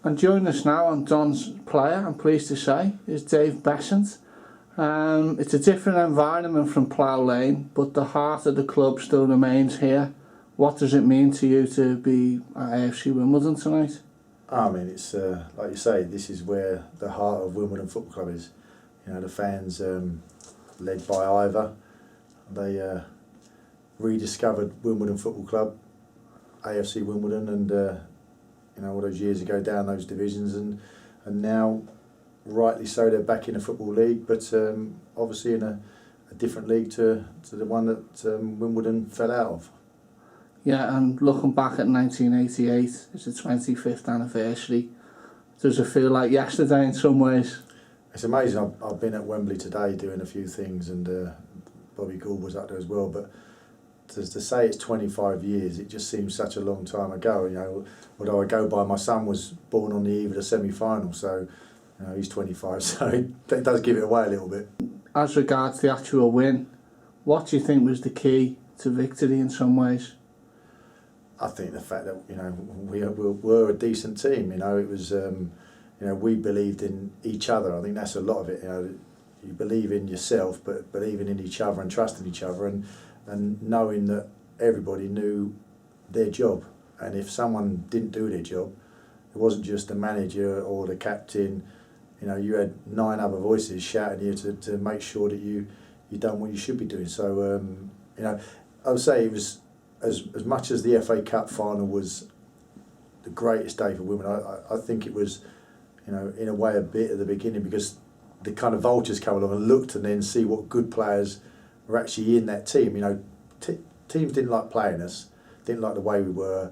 And joining us now on Don's player, I'm pleased to say, is Dave Beasant. It's a different environment from Plough Lane, but the heart of the club still remains here. What does it mean to you to be at AFC Wimbledon tonight? I mean, it's like you say, this is where the heart of Wimbledon Football Club is. You know, the fans, led by Ivor, they rediscovered Wimbledon Football Club, AFC Wimbledon, and you know, all those years ago down those divisions, and now, rightly so, they're back in the Football League, but obviously in a different league to the one that Wimbledon fell out of. Yeah, and looking back at 1988, it's the 25th anniversary. Does it feel like yesterday in some ways? It's amazing. I've been at Wembley today doing a few things, and Bobby Gould was up there as well, but to say it's 25 years, it just seems such a long time ago. You know, although I go by, my son was born on the eve of the semi-final, so you know, he's 25, so it does give it away a little bit. As regards the actual win, what do you think was the key to victory in some ways? I think the fact that, you know, we were a decent team. You know, it was, you know, we believed in each other. I think that's a lot of it. You know, you believe in yourself, but believing in each other and trusting each other, and knowing that everybody knew their job. And if someone didn't do their job, it wasn't just the manager or the captain. You know, you had 9 other voices shouting at you to make sure that you done what you should be doing. So, you know, I would say it was, as much as the FA Cup final was the greatest day for women, I think it was, you know, in a way a bit at the beginning, because the kind of vultures come along and looked and then see what good players were actually in that team. You know, teams didn't like playing us, didn't like the way we were.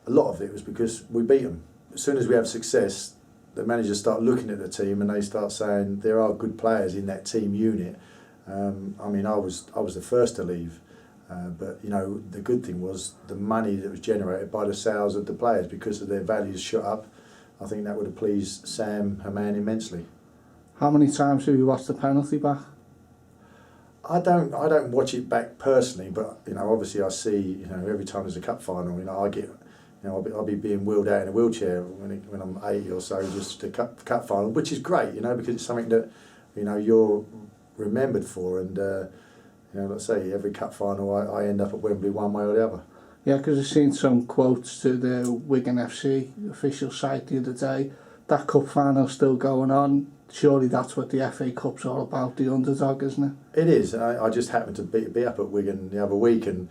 A lot of it was because we beat them. As soon as we have success, the managers start looking at the team and they start saying there are good players in that team unit. I mean, I was the first to leave. But you know, the good thing was the money that was generated by the sales of the players, because of their values shot up. I think that would have pleased Sam, her man, immensely. How many times have you watched the penalty back? I don't watch it back personally, but you know, obviously I see, you know, every time there's a cup final, you know, I get, you know, I'll be being wheeled out in a wheelchair when I'm 80 or so, just to cup final, which is great, you know, because it's something that, you know, you're remembered for, and you know, let's say every cup final I end up at Wembley one way or the other. Yeah, because I've seen some quotes to the Wigan FC official site the other day. That cup final's still going on. Surely that's what the FA Cup's all about, the underdog, isn't it? It is. I just happened to be up at Wigan the other week, and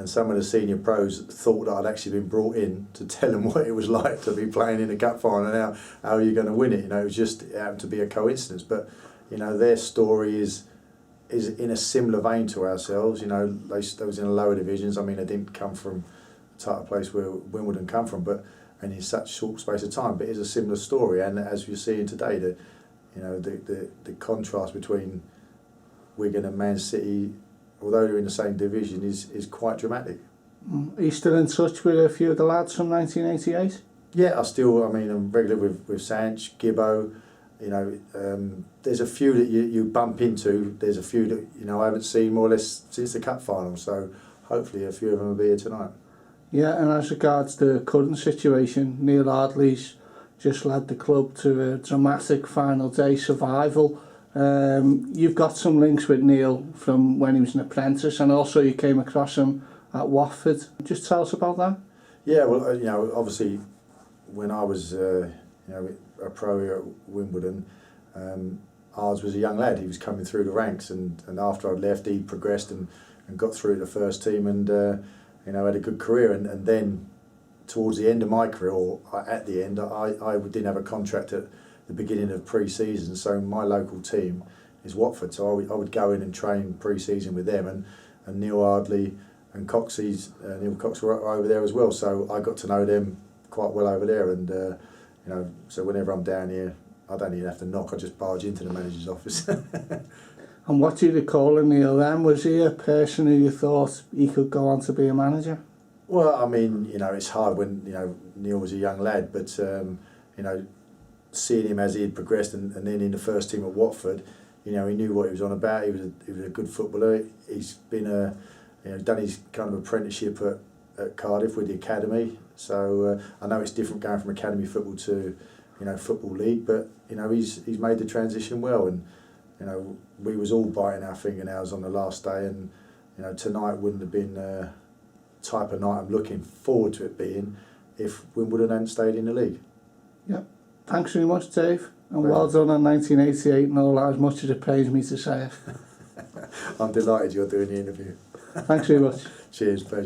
some of the senior pros thought that I'd actually been brought in to tell them what it was like to be playing in a cup final and how you're going to win it. You know, it happened to be a coincidence, but you know, their story is in a similar vein to ourselves. You know, they was in the lower divisions. I mean, they didn't come from the type of place where Wimbledon come from, and in such short space of time. But it's a similar story, and as we're seeing today, the contrast between Wigan and Man City, although they're in the same division, is quite dramatic. Are you still in touch with a few of the lads from 1988? Yeah, I'm regular with Sanch, Gibbo. You know, there's a few that you bump into. There's a few that, you know, I haven't seen more or less since the cup final. So hopefully a few of them will be here tonight. Yeah, and as regards the current situation, Neil Ardley's just led the club to a dramatic final day survival. You've got some links with Neil from when he was an apprentice, and also you came across him at Watford. Just tell us about that. Yeah, well, you know, obviously when I was, you know, a pro here at Wimbledon, ours was a young lad. He was coming through the ranks, and after I'd left, he progressed and got through to the first team, and you know, had a good career. And then towards the end of my career, or at the end, I didn't have a contract at the beginning of pre-season, so my local team is Watford, so I would go in and train pre-season with them, and Neil Ardley and Neil Cox were over there as well, so I got to know them quite well over there, and you know, so whenever I'm down here, I don't even have to knock, I just barge into the manager's office. And what do you recall of Neil then? Was he a person who you thought he could go on to be a manager? Well, I mean, you know, it's hard when, you know, Neil was a young lad, but you know, seeing him as he had progressed, and then in the first team at Watford, you know, he knew what he was on about. He was a good footballer. He's been you know, done his kind of apprenticeship at Cardiff with the academy, So I know it's different going from academy football to, you know, football league, but you know he's made the transition well, and you know we was all biting our fingernails on the last day, and you know tonight wouldn't have been the type of night I'm looking forward to it being if Wimbledon hadn't stayed in the league. Yeah. Thanks very much, Dave, and Pleasure. well done on 1988 and all that, as much as it pains me to say it. I'm delighted you're doing the interview. Thanks very much. Cheers, pleasure.